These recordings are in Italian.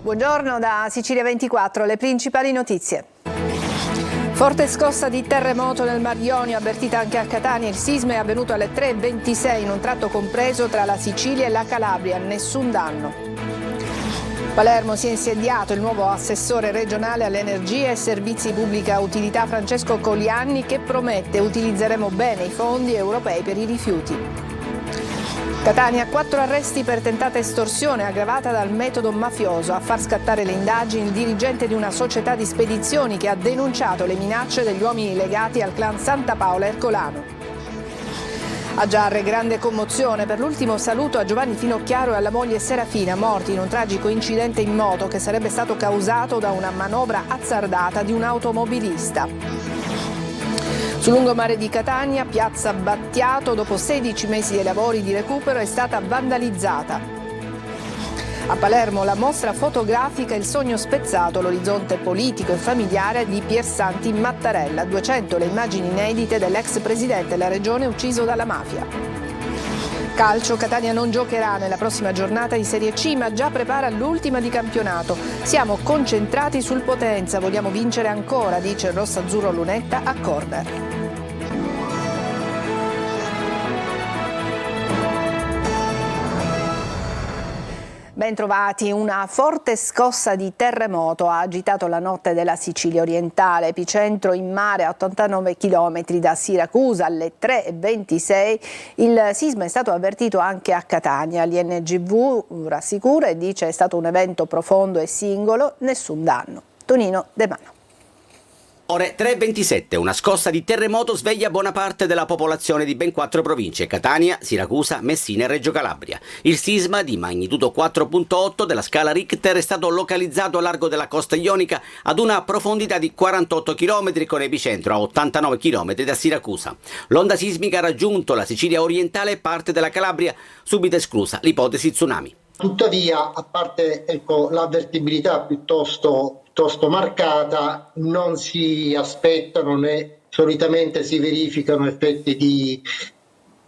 Buongiorno da Sicilia 24, le principali notizie. Forte scossa di terremoto nel Mar Ionio, avvertita anche a Catania. Il sisma è avvenuto alle 3:26 in un tratto compreso tra la Sicilia e la Calabria, nessun danno. Palermo si è insediato il nuovo assessore regionale all'energia e servizi pubblica utilità Francesco Colianni, che promette: utilizzeremo bene i fondi europei per i rifiuti. Catania, 4 arresti per tentata estorsione aggravata dal metodo mafioso. A far scattare le indagini il dirigente di una società di spedizioni che ha denunciato le minacce degli uomini legati al clan Santa Paola Ercolano. A Giarre, grande commozione per l'ultimo saluto a Giovanni Finocchiaro e alla moglie Serafina, morti in un tragico incidente in moto che sarebbe stato causato da una manovra azzardata di un automobilista. Sul lungomare di Catania, piazza Battiato, dopo 16 mesi di lavori di recupero, è stata vandalizzata. A Palermo la mostra fotografica Il sogno spezzato, l'orizzonte politico e familiare di Piersanti Mattarella. 200 le immagini inedite dell'ex presidente della regione ucciso dalla mafia. Calcio, Catania non giocherà nella prossima giornata di Serie C, ma già prepara l'ultima di campionato. Siamo concentrati sul Potenza, vogliamo vincere ancora, dice il rossazzurro Lunetta a Corner. Bentrovati. Una forte scossa di terremoto ha agitato la notte della Sicilia orientale, epicentro in mare a 89 km da Siracusa alle 3:26. Il sisma è stato avvertito anche a Catania. L'INGV rassicura e dice: è stato un evento profondo e singolo, nessun danno. Tonino De Mano. Ore 3:27, una scossa di terremoto sveglia buona parte della popolazione di ben 4 province: Catania, Siracusa, Messina e Reggio Calabria. Il sisma di magnitudo 4.8 della scala Richter è stato localizzato a largo della costa ionica ad una profondità di 48 km con epicentro a 89 km da Siracusa. L'onda sismica ha raggiunto la Sicilia orientale e parte della Calabria, subito esclusa l'ipotesi tsunami. Tuttavia, a parte l'avvertibilità piuttosto marcata, non si aspettano né solitamente si verificano effetti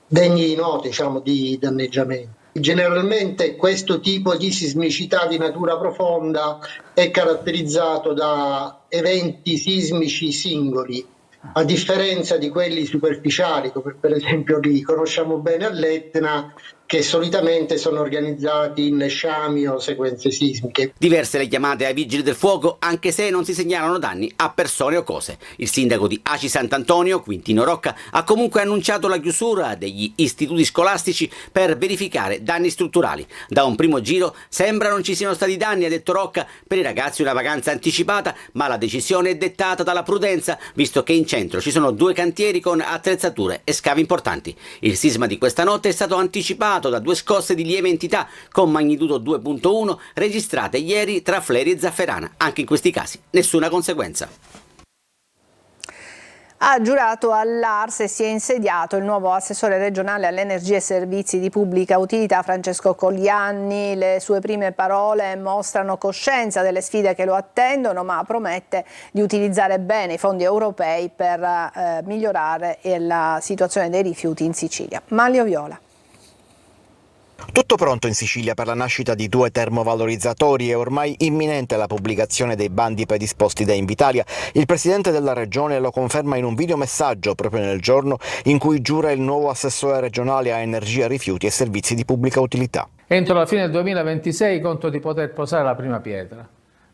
degni di nota, di danneggiamento. Generalmente questo tipo di sismicità di natura profonda è caratterizzato da eventi sismici singoli, a differenza di quelli superficiali, come per esempio li conosciamo bene all'Etna, che solitamente sono organizzati in sciami o sequenze sismiche. Diverse le chiamate ai vigili del fuoco, anche se non si segnalano danni a persone o cose. Il sindaco di Aci Sant'Antonio, Quintino Rocca, ha comunque annunciato la chiusura degli istituti scolastici per verificare danni strutturali. Da un primo giro sembra non ci siano stati danni, ha detto Rocca, per i ragazzi una vacanza anticipata, ma la decisione è dettata dalla prudenza, visto che in centro ci sono 2 cantieri con attrezzature e scavi importanti. Il sisma di questa notte è stato anticipato da 2 scosse di lieve entità con magnitudo 2.1 registrate ieri tra Fleri e Zafferana. Anche in questi casi nessuna conseguenza. Ha giurato all'Ars e si è insediato il nuovo assessore regionale all'energia e servizi di pubblica utilità Francesco Colianni. Le sue prime parole mostrano coscienza delle sfide che lo attendono, ma promette di utilizzare bene i fondi europei per migliorare la situazione dei rifiuti in Sicilia. Manlio Viola. Tutto pronto in Sicilia per la nascita di 2 termovalorizzatori e ormai imminente la pubblicazione dei bandi predisposti da Invitalia. Il presidente della regione lo conferma in un videomessaggio proprio nel giorno in cui giura il nuovo assessore regionale a energia, rifiuti e servizi di pubblica utilità. Entro la fine del 2026 conto di poter posare la prima pietra,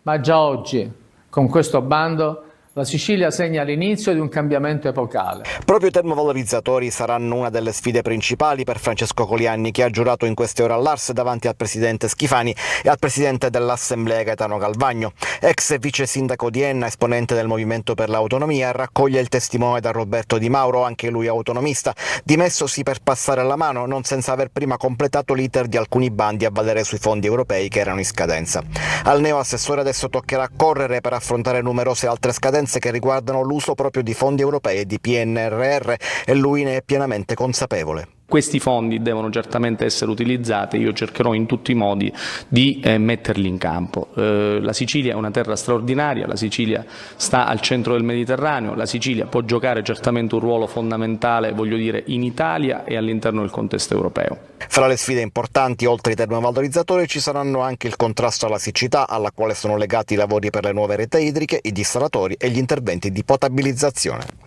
ma già oggi con questo bando la Sicilia segna l'inizio di un cambiamento epocale. Proprio i termovalorizzatori saranno una delle sfide principali per Francesco Colianni, che ha giurato in queste ore all'Ars davanti al presidente Schifani e al presidente dell'Assemblea Gaetano Galvagno. Ex vice sindaco di Enna, esponente del Movimento per l'Autonomia, raccoglie il testimone da Roberto Di Mauro, anche lui autonomista, dimessosi per passare la mano, non senza aver prima completato l'iter di alcuni bandi a valere sui fondi europei che erano in scadenza. Al neo assessore adesso toccherà correre per affrontare numerose altre scadenze che riguardano l'uso proprio di fondi europei e di PNRR, e lui ne è pienamente consapevole. Questi fondi devono certamente essere utilizzati, io cercherò in tutti i modi di metterli in campo. La Sicilia è una terra straordinaria, la Sicilia sta al centro del Mediterraneo, la Sicilia può giocare certamente un ruolo fondamentale, voglio dire, in Italia e all'interno del contesto europeo. Fra le sfide importanti, oltre ai termovalorizzatori, ci saranno anche il contrasto alla siccità, alla quale sono legati i lavori per le nuove reti idriche, i dissalatori e gli interventi di potabilizzazione.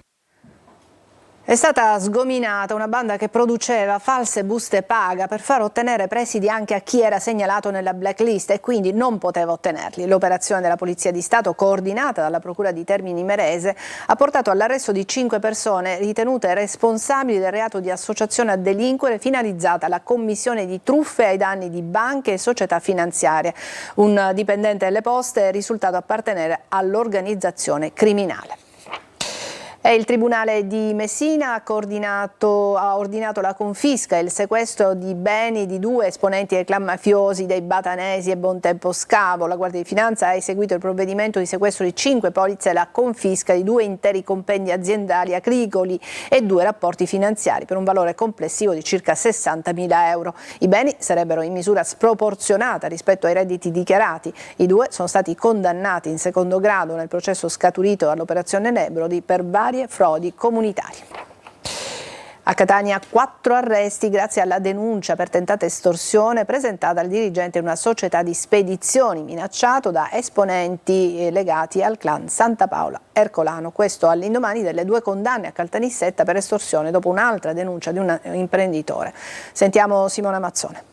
È stata sgominata una banda che produceva false buste paga per far ottenere presidi anche a chi era segnalato nella blacklist e quindi non poteva ottenerli. L'operazione della Polizia di Stato, coordinata dalla Procura di Termini Imerese, ha portato all'arresto di 5 persone ritenute responsabili del reato di associazione a delinquere finalizzata alla commissione di truffe ai danni di banche e società finanziarie. Un dipendente delle Poste è risultato appartenere all'organizzazione criminale. E il Tribunale di Messina ha ordinato la confisca e il sequestro di beni di 2 esponenti del clan mafiosi dei Batanesi e Bontempo Scavo. La Guardia di Finanza ha eseguito il provvedimento di sequestro di 5 polizze e la confisca di 2 interi compendi aziendali agricoli e 2 rapporti finanziari per un valore complessivo di circa 60.000 euro. I beni sarebbero in misura sproporzionata rispetto ai redditi dichiarati. I 2 sono stati condannati in secondo grado nel processo scaturito all'operazione Nebrodi per varie frodi comunitarie. A Catania 4 arresti grazie alla denuncia per tentata estorsione presentata al dirigente di una società di spedizioni minacciato da esponenti legati al clan Santa Paola Ercolano. Questo all'indomani delle 2 condanne a Caltanissetta per estorsione dopo un'altra denuncia di un imprenditore. Sentiamo Simona Mazzone.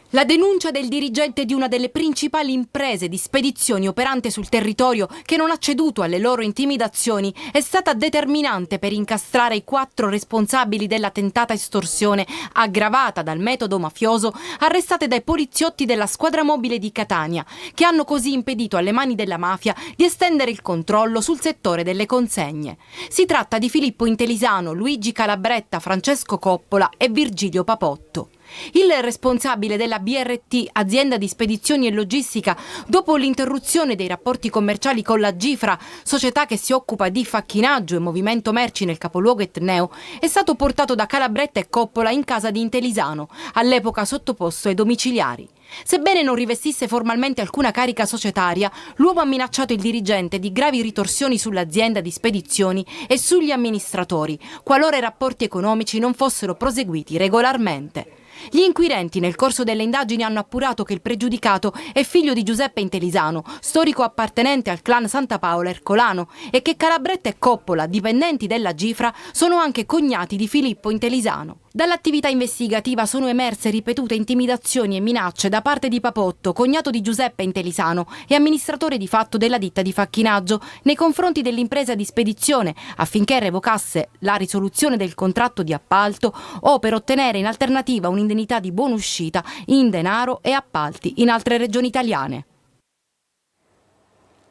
La denuncia del dirigente di una delle principali imprese di spedizioni operante sul territorio, che non ha ceduto alle loro intimidazioni, è stata determinante per incastrare i 4 responsabili della tentata estorsione aggravata dal metodo mafioso, arrestate dai poliziotti della squadra mobile di Catania, che hanno così impedito alle mani della mafia di estendere il controllo sul settore delle consegne. Si tratta di Filippo Intelisano, Luigi Calabretta, Francesco Coppola e Virgilio Papotto. Il responsabile della BRT, azienda di spedizioni e logistica, dopo l'interruzione dei rapporti commerciali con la Gifra, società che si occupa di facchinaggio e movimento merci nel capoluogo etneo, è stato portato da Calabretta e Coppola in casa di Intelisano, all'epoca sottoposto ai domiciliari. Sebbene non rivestisse formalmente alcuna carica societaria, l'uomo ha minacciato il dirigente di gravi ritorsioni sull'azienda di spedizioni e sugli amministratori, qualora i rapporti economici non fossero proseguiti regolarmente. Gli inquirenti nel corso delle indagini hanno appurato che il pregiudicato è figlio di Giuseppe Intelisano, storico appartenente al clan Santa Paola Ercolano, e che Calabretta e Coppola, dipendenti della Gifra, sono anche cognati di Filippo Intelisano. Dall'attività investigativa sono emerse ripetute intimidazioni e minacce da parte di Papotto, cognato di Giuseppe Intelisano e amministratore di fatto della ditta di facchinaggio, nei confronti dell'impresa di spedizione, affinché revocasse la risoluzione del contratto di appalto o per ottenere in alternativa un'indennità di buonuscita in denaro e appalti in altre regioni italiane.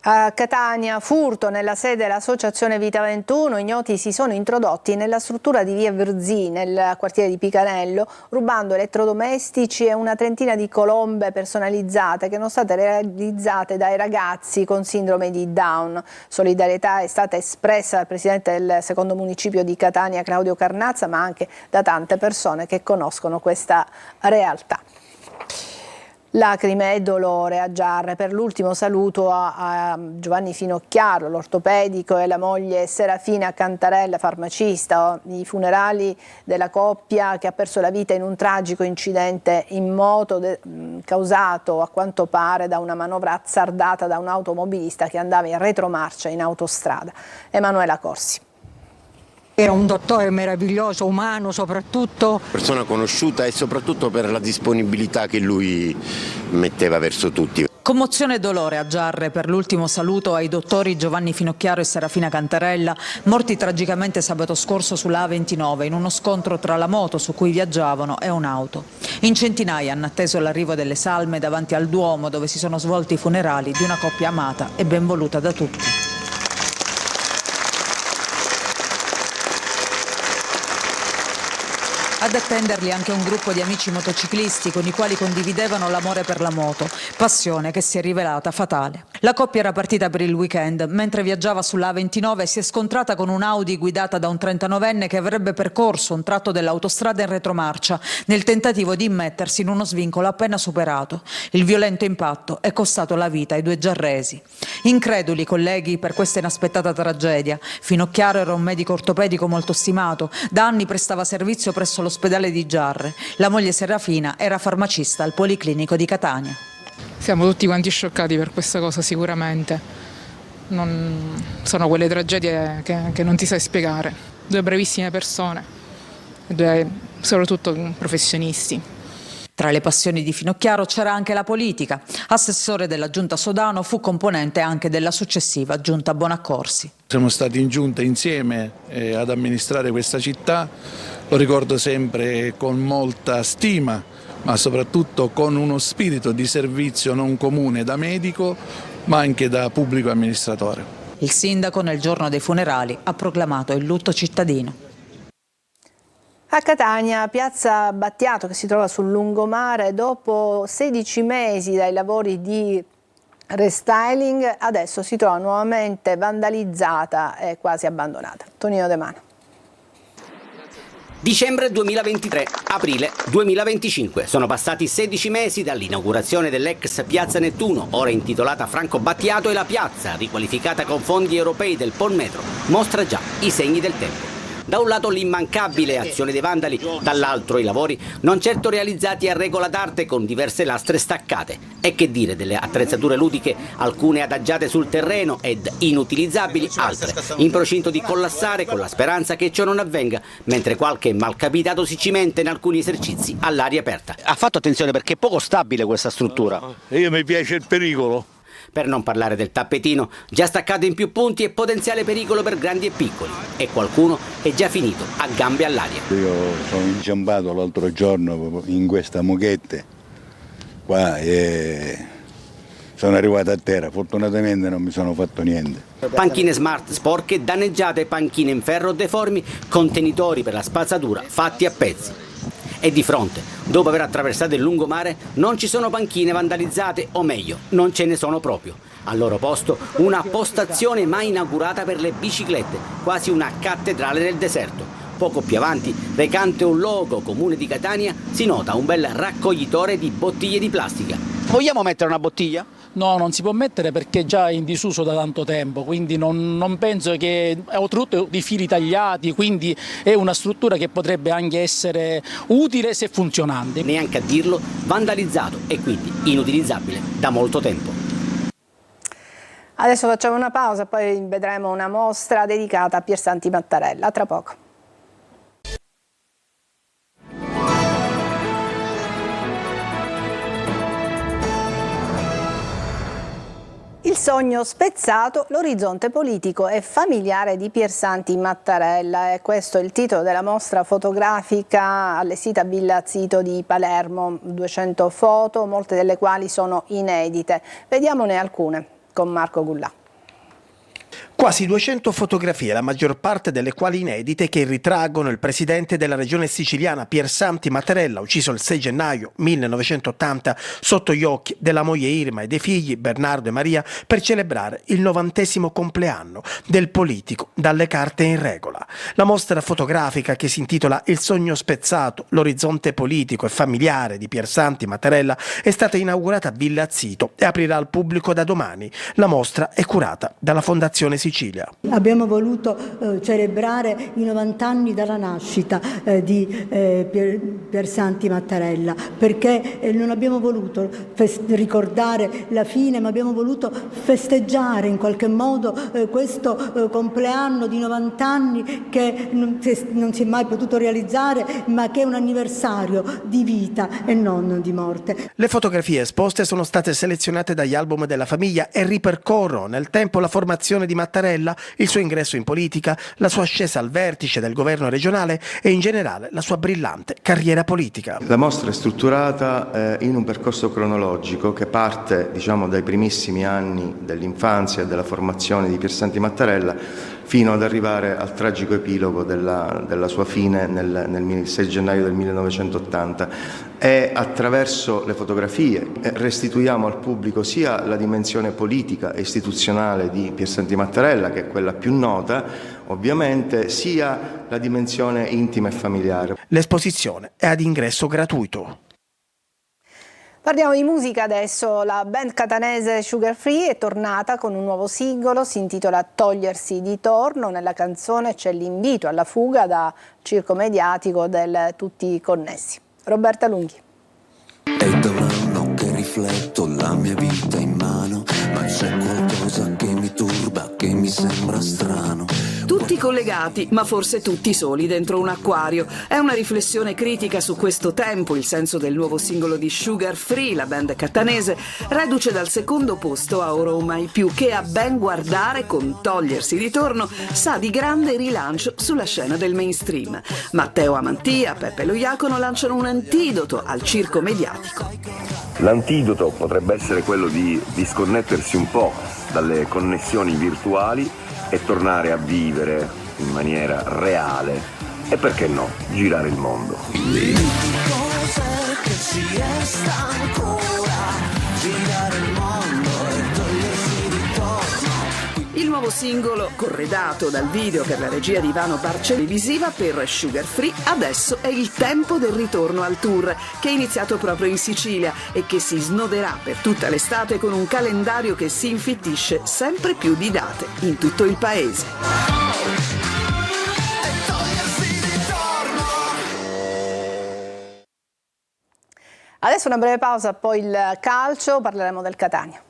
A Catania, furto nella sede dell'Associazione Vita 21, ignoti si sono introdotti nella struttura di via Verzì, nel quartiere di Picanello, rubando elettrodomestici e una trentina di colombe personalizzate che sono state realizzate dai ragazzi con sindrome di Down. Solidarietà è stata espressa dal presidente del secondo municipio di Catania, Claudio Carnazza, ma anche da tante persone che conoscono questa realtà. Lacrime e dolore a Giarre per l'ultimo saluto a Giovanni Finocchiaro, l'ortopedico, e la moglie Serafina Cantarella, farmacista. I funerali della coppia che ha perso la vita in un tragico incidente in moto causato a quanto pare da una manovra azzardata da un automobilista che andava in retromarcia in autostrada. Emanuela Corsi. Era un dottore meraviglioso, umano soprattutto. Persona conosciuta e soprattutto per la disponibilità che lui metteva verso tutti. Commozione e dolore a Giarre per l'ultimo saluto ai dottori Giovanni Finocchiaro e Serafina Cantarella, morti tragicamente sabato scorso sulla A29 in uno scontro tra la moto su cui viaggiavano e un'auto. In centinaia hanno atteso l'arrivo delle salme davanti al Duomo, dove si sono svolti i funerali di una coppia amata e ben voluta da tutti. Ad attenderli anche un gruppo di amici motociclisti con i quali condividevano l'amore per la moto, passione che si è rivelata fatale. La coppia era partita per il weekend. Mentre viaggiava sulla A29 si è scontrata con un'Audi guidata da un 39enne che avrebbe percorso un tratto dell'autostrada in retromarcia nel tentativo di immettersi in uno svincolo appena superato. Il violento impatto è costato la vita ai due giarresi. Increduli, colleghi, per questa inaspettata tragedia. Finocchiaro era un medico ortopedico molto stimato. Da anni prestava servizio presso l'ospedale di Giarre. La moglie Serafina era farmacista al Policlinico di Catania. Siamo tutti quanti scioccati per questa cosa sicuramente. Sono quelle tragedie che non ti sai spiegare. Due bravissime persone, soprattutto professionisti. Tra le passioni di Finocchiaro c'era anche la politica. Assessore della Giunta Sodano, fu componente anche della successiva Giunta Bonaccorsi. Siamo stati in giunta insieme ad amministrare questa città, lo ricordo sempre con molta stima, ma soprattutto con uno spirito di servizio non comune da medico, ma anche da pubblico amministratore. Il sindaco nel giorno dei funerali ha proclamato il lutto cittadino. A Catania, piazza Battiato, che si trova sul lungomare, dopo 16 mesi dai lavori di restyling, adesso si trova nuovamente vandalizzata e quasi abbandonata. Tonino De Mano. Dicembre 2023, aprile 2025. Sono passati 16 mesi dall'inaugurazione dell'ex Piazza Nettuno, ora intitolata Franco Battiato, e la piazza, riqualificata con fondi europei del Polmetro, mostra già i segni del tempo. Da un lato l'immancabile azione dei vandali, dall'altro i lavori non certo realizzati a regola d'arte con diverse lastre staccate. E che dire delle attrezzature ludiche, alcune adagiate sul terreno ed inutilizzabili, altre in procinto di collassare con la speranza che ciò non avvenga, mentre qualche malcapitato si cimenta in alcuni esercizi all'aria aperta. Ha fatto attenzione perché è poco stabile questa struttura. Io mi piace il pericolo. Per non parlare del tappetino, già staccato in più punti e potenziale pericolo per grandi e piccoli. E qualcuno è già finito a gambe all'aria. Io sono inciampato l'altro giorno in questa moquette qua e sono arrivato a terra. Fortunatamente non mi sono fatto niente. Panchine smart sporche, danneggiate, panchine in ferro deformi, contenitori per la spazzatura fatti a pezzi. E di fronte, dopo aver attraversato il lungomare, non ci sono panchine vandalizzate, o meglio, non ce ne sono proprio. Al loro posto una postazione mai inaugurata per le biciclette, quasi una cattedrale nel deserto. Poco più avanti, recante un logo Comune di Catania, si nota un bel raccoglitore di bottiglie di plastica. Vogliamo mettere una bottiglia? No, non si può mettere perché è già in disuso da tanto tempo, quindi non penso che è oltretutto di fili tagliati, quindi è una struttura che potrebbe anche essere utile se funzionante. Neanche a dirlo, vandalizzato e quindi inutilizzabile da molto tempo. Adesso facciamo una pausa, poi vedremo una mostra dedicata a Piersanti Mattarella. A tra poco. Il sogno spezzato, l'orizzonte politico e familiare di Piersanti Mattarella. E questo è il titolo della mostra fotografica allestita a Villa Zito di Palermo. 200 foto, molte delle quali sono inedite. Vediamone alcune con Marco Gullà. Quasi 200 fotografie, la maggior parte delle quali inedite, che ritraggono il presidente della regione siciliana Piersanti Mattarella, ucciso il 6 gennaio 1980 sotto gli occhi della moglie Irma e dei figli Bernardo e Maria per celebrare il 90° compleanno del politico dalle carte in regola. La mostra fotografica, che si intitola Il sogno spezzato, l'orizzonte politico e familiare di Piersanti Mattarella, è stata inaugurata a Villa Zito e aprirà al pubblico da domani. La mostra è curata dalla Fondazione Sicilia. Abbiamo voluto celebrare i 90 anni dalla nascita di Piersanti Mattarella, perché non abbiamo voluto ricordare la fine, ma abbiamo voluto festeggiare in qualche modo questo compleanno di 90 anni che non si è mai potuto realizzare, ma che è un anniversario di vita e non di morte. Le fotografie esposte sono state selezionate dagli album della famiglia e ripercorrono nel tempo la formazione di Mattarella, il suo ingresso in politica, la sua ascesa al vertice del governo regionale e in generale la sua brillante carriera politica. La mostra è strutturata in un percorso cronologico che parte, dai primissimi anni dell'infanzia e della formazione di Piersanti Mattarella fino ad arrivare al tragico epilogo della sua fine nel 6 gennaio del 1980. E attraverso le fotografie restituiamo al pubblico sia la dimensione politica e istituzionale di Piersanti Mattarella, che è quella più nota, ovviamente, sia la dimensione intima e familiare. L'esposizione è ad ingresso gratuito. Parliamo di musica adesso. La band catanese Sugar Free è tornata con un nuovo singolo, si intitola Togliersi di torno. Nella canzone c'è l'invito alla fuga dal circo mediatico del tutti connessi. Roberta Lunghi. È da un anno che rifletto la mia vita in mano, ma c'è qualcosa che mi turba, che mi sembra strano. Tutti collegati, ma forse tutti soli dentro un acquario. È una riflessione critica su questo tempo, il senso del nuovo singolo di Sugar Free, la band catanese, reduce dal secondo posto a Ora o Mai Più, che a ben guardare con Togliersi di torno sa di grande rilancio sulla scena del mainstream. Matteo Amantia, Peppe Lo Iacono lanciano un antidoto al circo mediatico. L'antidoto potrebbe essere quello di disconnettersi un po' dalle connessioni virtuali e tornare a vivere in maniera reale e, perché no, girare il mondo. Il nuovo singolo, corredato dal video per la regia di Ivano Barce televisiva per Sugar Free, adesso è il tempo del ritorno al tour, che è iniziato proprio in Sicilia e che si snoderà per tutta l'estate con un calendario che si infittisce sempre più di date in tutto il paese. Adesso una breve pausa, poi il calcio, parleremo del Catania.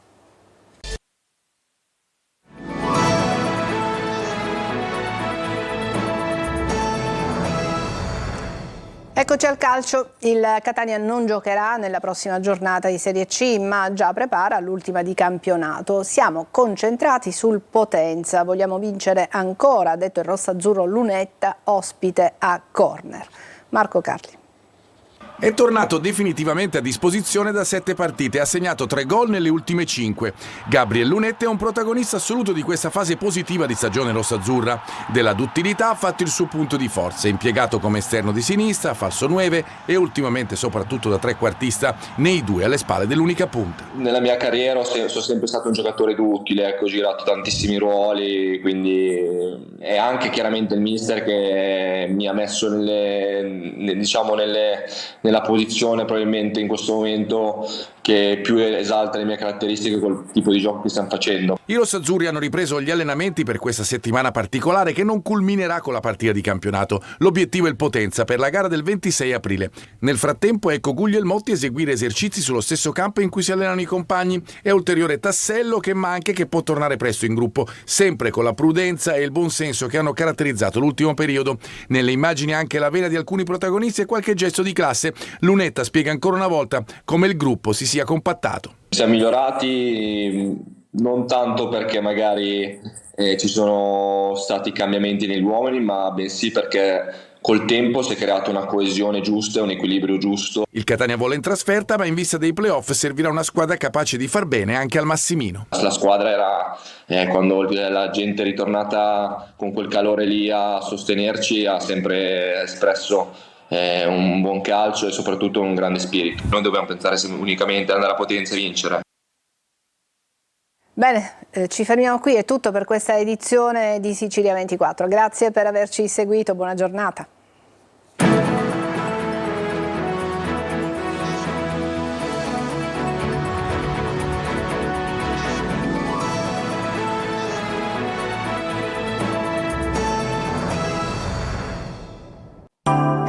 Eccoci al calcio. Il Catania non giocherà nella prossima giornata di Serie C, ma già prepara l'ultima di campionato. Siamo concentrati sul Potenza, vogliamo vincere ancora, ha detto il rossazzurro Lunetta, ospite a Corner. Marco Carli. È tornato definitivamente a disposizione da 7 partite e ha segnato 3 gol nelle ultime 5. Gabriel Lunetta è un protagonista assoluto di questa fase positiva di stagione rossazzurra. Della duttilità ha fatto il suo punto di forza, impiegato come esterno di sinistra, falso 9 e ultimamente soprattutto da trequartista nei due alle spalle dell'unica punta. Nella mia carriera sono sempre stato un giocatore duttile, ho girato tantissimi ruoli, quindi è anche chiaramente il mister che mi ha messo nella posizione probabilmente in questo momento che più esalta le mie caratteristiche col tipo di gioco che stiamo facendo. I rossazzurri hanno ripreso gli allenamenti per questa settimana particolare che non culminerà con la partita di campionato. L'obiettivo è il Potenza per la gara del 26 aprile. Nel frattempo ecco Guglielmotti eseguire esercizi sullo stesso campo in cui si allenano i compagni. È ulteriore tassello che manca e che può tornare presto in gruppo, sempre con la prudenza e il buon senso che hanno caratterizzato l'ultimo periodo. Nelle immagini anche la vena di alcuni protagonisti e qualche gesto di classe. Lunetta spiega ancora una volta come il gruppo si sia compattato. Siamo migliorati non tanto perché magari ci sono stati cambiamenti negli uomini, ma bensì perché col tempo si è creata una coesione giusta e un equilibrio giusto. Il Catania vola in trasferta, ma in vista dei playoff servirà una squadra capace di far bene anche al Massimino. La squadra era, quando la gente è ritornata con quel calore lì a sostenerci, ha sempre espresso un buon calcio e soprattutto un grande spirito. Noi dobbiamo pensare unicamente ad andare a Potenza e vincere. Bene, ci fermiamo qui, è tutto per questa edizione di Sicilia 24. Grazie per averci seguito, buona giornata.